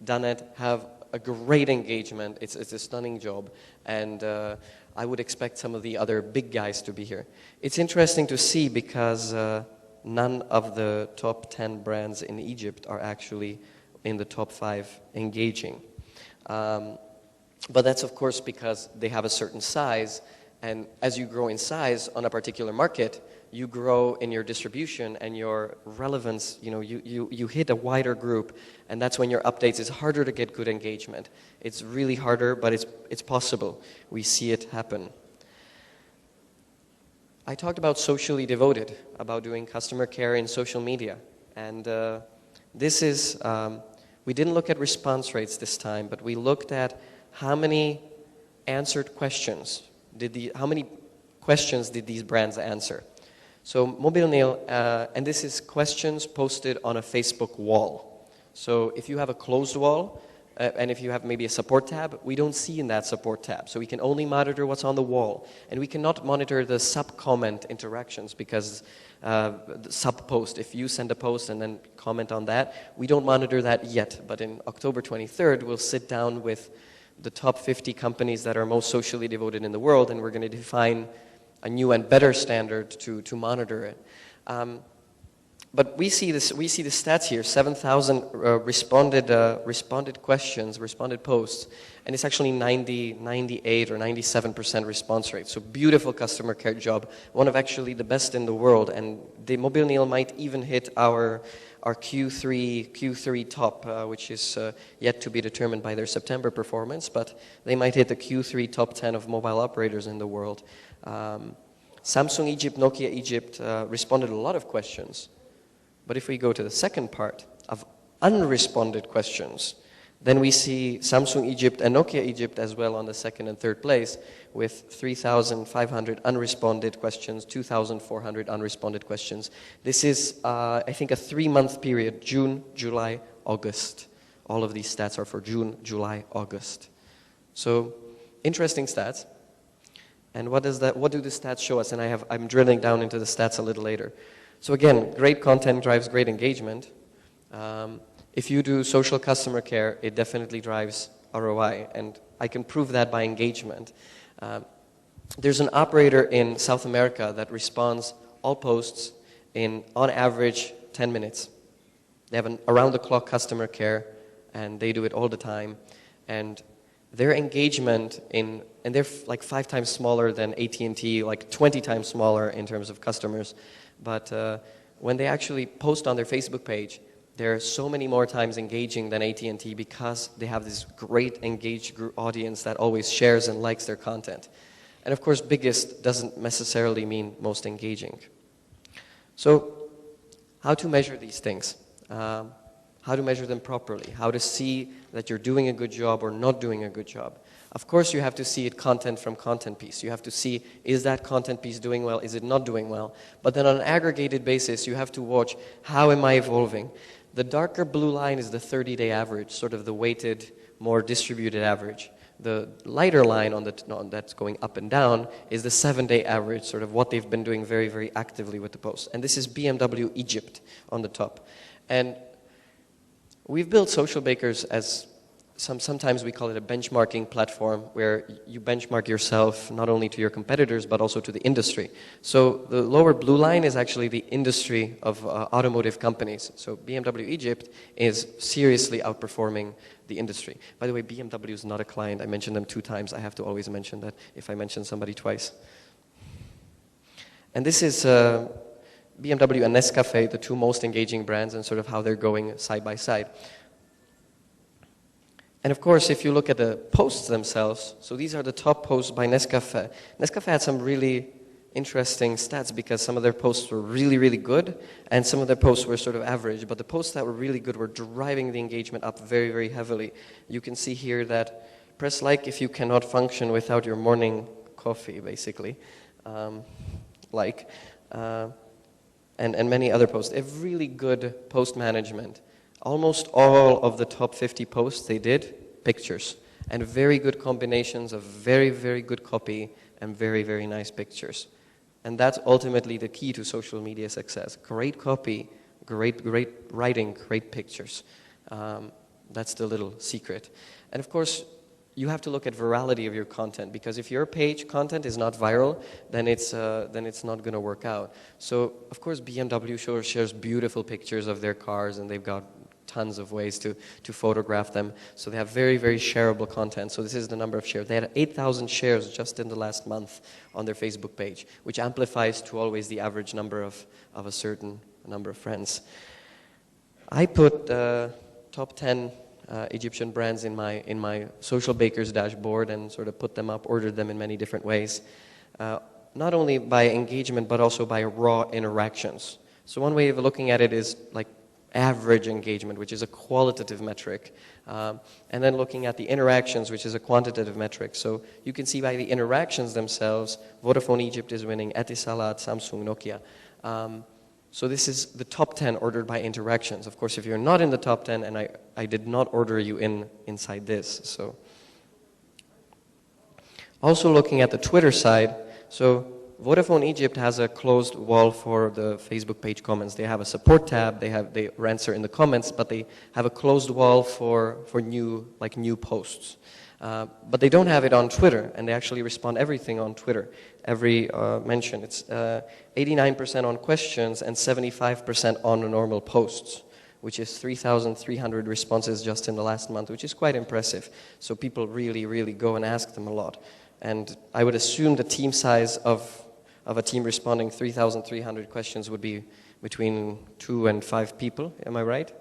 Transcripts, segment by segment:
done it, have a great engagement. It's a stunning job, and I would expect some of the other big guys to be here. It's interesting to see because none of the top 10 brands in Egypt are actually in the top 5 engaging. But that's of course because they have a certain size, and as you grow in size on a particular market, you grow in your distribution and your relevance, you hit a wider group, and that's when your updates is harder to get good engagement. It's really harder, but it's possible. We see it happen. I talked about socially devoted, about doing customer care in social media, and this is, we didn't look at response rates this time, but we looked at how many answered questions how many questions did these brands answer? So Mobilnil, and this is questions posted on a Facebook wall. So if you have a closed wall, and if you have maybe a support tab, we don't see in that support tab. So we can only monitor what's on the wall. And we cannot monitor the sub-comment interactions because the sub-post, if you send a post and then comment on that, we don't monitor that yet. But in October 23rd, we'll sit down with the top 50 companies that are most socially devoted in the world, and we're going to define a new and better standard to monitor it. But we see the stats here: 7,000 responded questions, responded posts, and it's actually 98 or 97% response rate. So beautiful customer care job, one of actually the best in the world, and the Mobilnil might even hit our Q3 top, which is yet to be determined by their September performance, but they might hit the Q3 top 10 of mobile operators in the world. Samsung Egypt, Nokia Egypt responded a lot of questions. But if we go to the second part of unresponded questions, then we see Samsung Egypt and Nokia Egypt as well on the second and third place with 3,500 unresponded questions, 2,400 unresponded questions. This is, I think, a 3-month period: June, July, August. All of these stats are for June, July, August. So, interesting stats. And what do the stats show us? And I'm drilling down into the stats a little later. So again, great content drives great engagement. If you do social customer care, it definitely drives ROI, and I can prove that by engagement. There's an operator in South America that responds all posts in, on average, 10 minutes. They have an around-the-clock customer care, and they do it all the time. And their engagement and they're like 5 times smaller than AT&T, like 20 times smaller in terms of customers. But when they actually post on their Facebook page, they're so many more times engaging than AT&T because they have this great engaged audience that always shares and likes their content. And of course, biggest doesn't necessarily mean most engaging. So how to measure these things? How to measure them properly? How to see that you're doing a good job or not doing a good job? Of course, you have to see it content from content piece. You have to see, is that content piece doing well? Is it not doing well? But then on an aggregated basis, you have to watch, how am I evolving? The darker blue line is the 30-day average, sort of the weighted, more distributed average. The lighter line that's going up and down is the 7-day average, sort of what they've been doing very, very actively with the posts. And this is BMW Egypt on the top. And we've built Social Bakers as sometimes we call it a benchmarking platform where you benchmark yourself not only to your competitors but also to the industry. So the lower blue line is actually the industry of automotive companies. So BMW Egypt is seriously outperforming the industry. By the way, BMW is not a client. I mentioned them 2 times. I have to always mention that if I mention somebody twice. And this is BMW and Nescafe, the 2 most engaging brands, and sort of how they're going side by side. And of course, if you look at the posts themselves, so these are the top posts by Nescafe. Nescafe had some really interesting stats because some of their posts were really, really good, and some of their posts were sort of average. But the posts that were really good were driving the engagement up very, very heavily. You can see here that press like if you cannot function without your morning coffee, basically. And many other posts. They have really good post management. Almost all of the top 50 posts they did, pictures. And very good combinations of very, very good copy and very, very nice pictures. And that's ultimately the key to social media success. Great copy, great writing, great pictures. That's the little secret. And of course, you have to look at virality of your content, because if your page content is not viral, then it's not going to work out. So of course BMW shares beautiful pictures of their cars, and they've got tons of ways to photograph them. So they have very, very shareable content. So this is the number of shares. They had 8,000 shares just in the last month on their Facebook page, which amplifies to always the average number of a certain number of friends. I put top 10 Egyptian brands in my Social Bakers dashboard and sort of put them up, ordered them in many different ways, not only by engagement but also by raw interactions. So one way of looking at it is like average engagement, which is a qualitative metric, and then looking at the interactions, which is a quantitative metric. So you can see by the interactions themselves, Vodafone Egypt is winning, Etisalat, Samsung, Nokia. So this is the top 10 ordered by interactions. Of course, if you're not in the top 10, and I did not order you inside this. So also looking at the Twitter side, so Vodafone Egypt has a closed wall for the Facebook page comments. They have a support tab, they answer in the comments, but they have a closed wall for new posts. But they don't have it on Twitter, and they actually respond everything on Twitter. Every mention. It's 89% on questions and 75% on normal posts, which is 3,300 responses just in the last month, which is quite impressive. So people really, really go and ask them a lot. And I would assume the team size of a team responding 3,300 questions would be between 2 and 5 people. Am I right?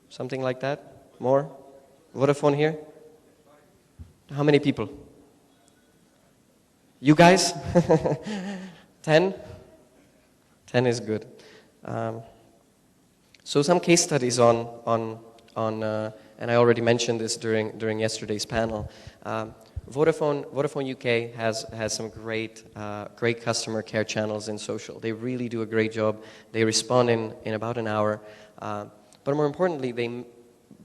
Something like that? More? Vodafone here? How many people? You guys? 10? 10 is good. So some case studies on and I already mentioned this during yesterday's panel. Vodafone UK has some great customer care channels in social. They really do a great job. They respond in about an hour. But more importantly, they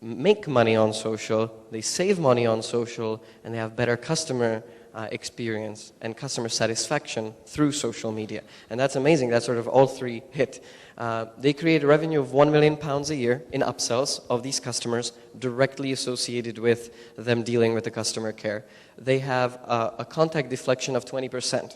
make money on social, they save money on social, and they have better customer experience and customer satisfaction through social media. And that's amazing. That's sort of all three hit. They create a revenue of £1 million a year in upsells of these customers directly associated with them dealing with the customer care. They have a contact deflection of 20%.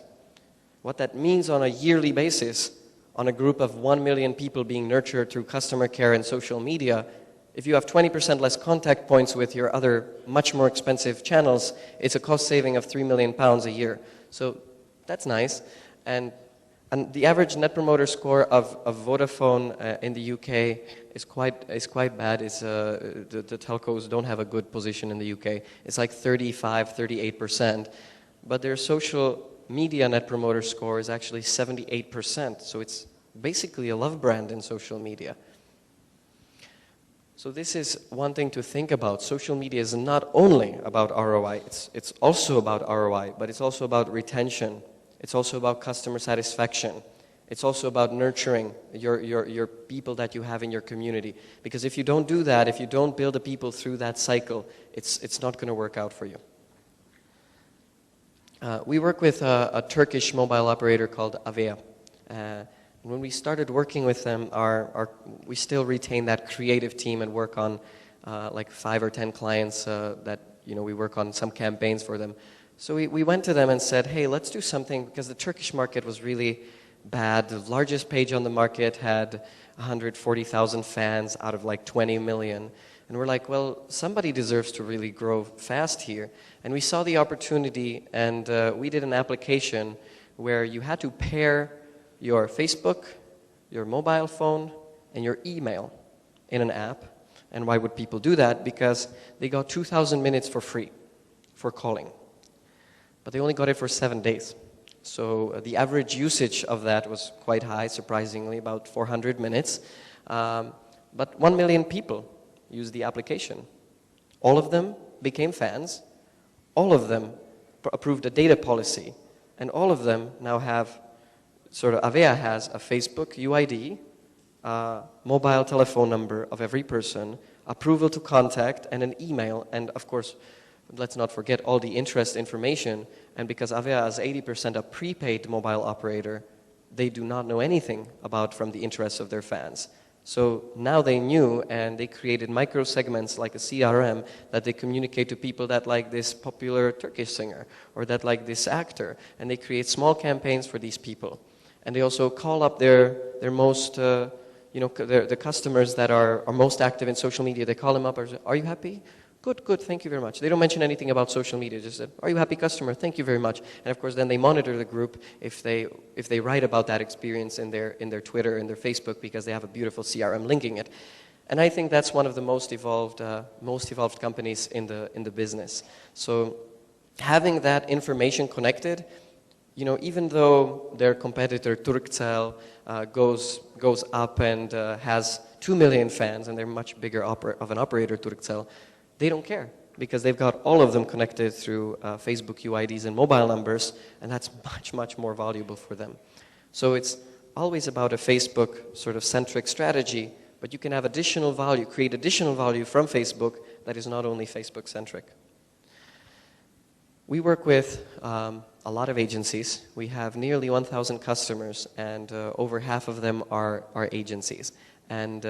What that means on a yearly basis, on a group of 1 million people being nurtured through customer care and social media, if you have 20% less contact points with your other much more expensive channels, it's a cost saving of £3 million a year. So that's nice. And the average net promoter score of Vodafone in the UK is quite bad. The telcos don't have a good position in the UK. It's like 35, 38%. But their social media net promoter score is actually 78%. So it's basically a love brand in social media. So this is one thing to think about. Social media is not only about ROI, it's also about ROI, but it's also about retention. It's also about customer satisfaction. It's also about nurturing your people that you have in your community. Because if you don't do that, if you don't build the people through that cycle, it's not going to work out for you. We work with a Turkish mobile operator called Avea. When we started working with them, we still retain that creative team and work on like 5 or 10 clients that we work on some campaigns for them. So we went to them and said, hey, let's do something, because the Turkish market was really bad. The largest page on the market had 140,000 fans out of like 20 million. And we're like, well, somebody deserves to really grow fast here. And we saw the opportunity, and we did an application where you had to pair your Facebook, your mobile phone, and your email in an app. And why would people do that? Because they got 2,000 minutes for free for calling. But they only got it for 7 days. So the average usage of that was quite high, surprisingly, about 400 minutes. But 1 million people used the application. All of them became fans. All of them approved a data policy. And all of them now have Avea has a Facebook UID, mobile telephone number of every person, approval to contact, and an email, and of course, let's not forget all the interest information. And because Avea is 80% a prepaid mobile operator, they do not know anything from the interests of their fans. So now they knew, and they created micro segments like a CRM that they communicate to people that like this popular Turkish singer or that like this actor, and they create small campaigns for these people. And they also call up their most, the customers that are most active in social media. They call them up and say, "Are you happy? Good, good, thank you very much." They don't mention anything about social media, just said, "Are you a happy customer? Thank you very much." And of course then they monitor the group if they write about that experience in their Twitter, in their Facebook, because they have a beautiful CRM linking it. And I think that's one of the most evolved companies in the business. So having that information connected, even though their competitor Turkcell goes up and has 2 million fans, and they're much bigger of an operator, Turkcell, they don't care, because they've got all of them connected through Facebook UIDs and mobile numbers, and that's much, much more valuable for them. So it's always about a Facebook sort of centric strategy, but you can have additional value, create additional value from Facebook that is not only Facebook centric. We work with a lot of agencies. We have nearly 1,000 customers, and over half of them are agencies. And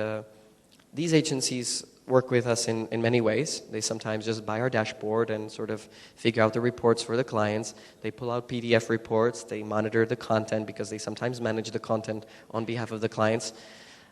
these agencies work with us in many ways. They sometimes just buy our dashboard and sort of figure out the reports for the clients. They pull out PDF reports. They monitor the content, because they sometimes manage the content on behalf of the clients.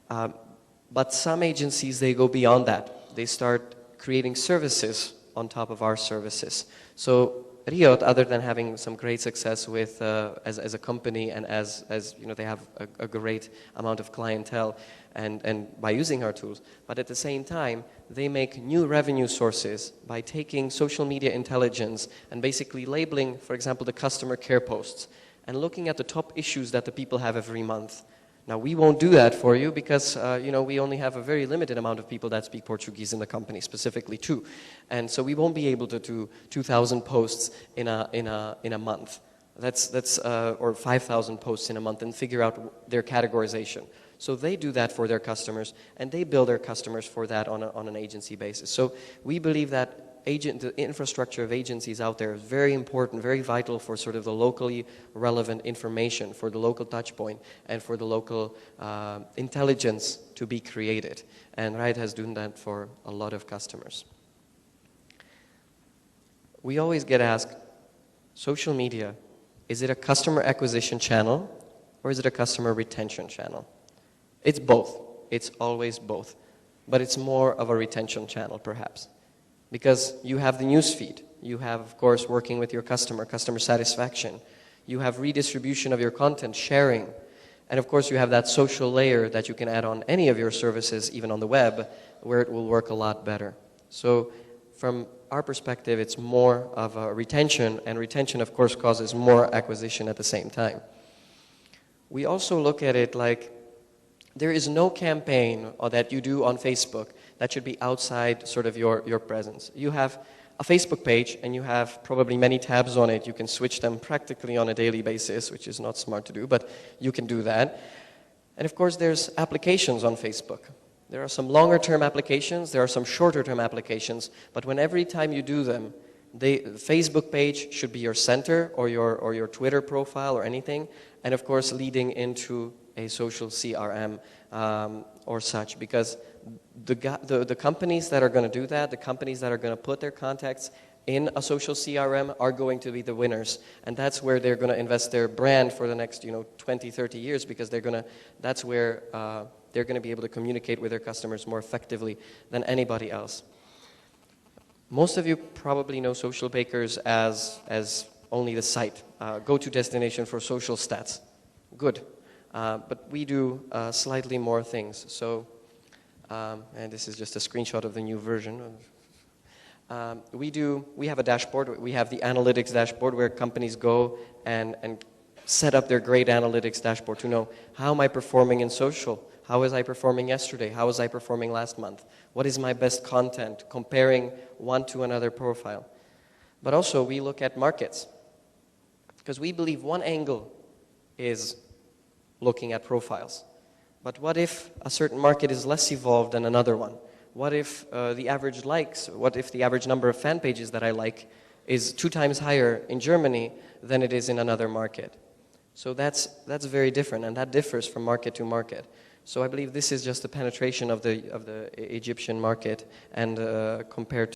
But some agencies, they go beyond that. They start creating services on top of our services. So Riot, other than having some great success with as a company, and as they have a great amount of clientele and by using our tools, but at the same time they make new revenue sources by taking social media intelligence and basically labeling, for example, the customer care posts and looking at the top issues that the people have every month. Now, we won't do that for you because, we only have a very limited amount of people that speak Portuguese in the company, specifically 2. And so we won't be able to do 2,000 posts in a month. Or 5,000 posts in a month, and figure out their categorization. So they do that for their customers, and they bill their customers for that on an agency basis. So we believe that the infrastructure of agencies out there is very important, very vital for sort of the locally relevant information, for the local touch point, and for the local intelligence to be created. And Riot has done that for a lot of customers. We always get asked, social media, is it a customer acquisition channel or is it a customer retention channel? It's both. It's always both. But it's more of a retention channel, perhaps. Because you have the news feed. You have, of course, working with your customer satisfaction. You have redistribution of your content, sharing. And of course, you have that social layer that you can add on any of your services, even on the web, where it will work a lot better. So from our perspective, it's more of a retention, and retention, of course, causes more acquisition at the same time. We also look at it like there is no campaign that you do on Facebook that should be outside sort of your presence. You have a Facebook page, and you have probably many tabs on it. You can switch them practically on a daily basis, which is not smart to do, but you can do that. And of course, there's applications on Facebook. There are some longer-term applications, there are some shorter-term applications, but every time you do them, the Facebook page should be your center, or your Twitter profile or anything, and of course leading into a social CRM or such, because the companies that are going to do that, the companies that are going to put their contacts in a social CRM are going to be the winners, and that's where they're going to invest their brand for the next 20, 30 years, because that's where they're going to be able to communicate with their customers more effectively than anybody else. Most of you probably know Social Bakers as only the site, go-to destination for social stats. Good. But we do slightly more things. So, and this is just a screenshot of the new version. We have a dashboard. We have the analytics dashboard where companies go and set up their great analytics dashboard to know, how am I performing in social? How was I performing yesterday? How was I performing last month? What is my best content? Comparing one to another profile. But also we look at markets, because we believe one angle is looking at profiles. But what if a certain market is less evolved than another one? What if the average likes, what if the average number of fan pages that I like is 2 times higher in Germany than it is in another market? So that's very different, and that differs from market to market. So I believe this is just the penetration of the Egyptian market, and compared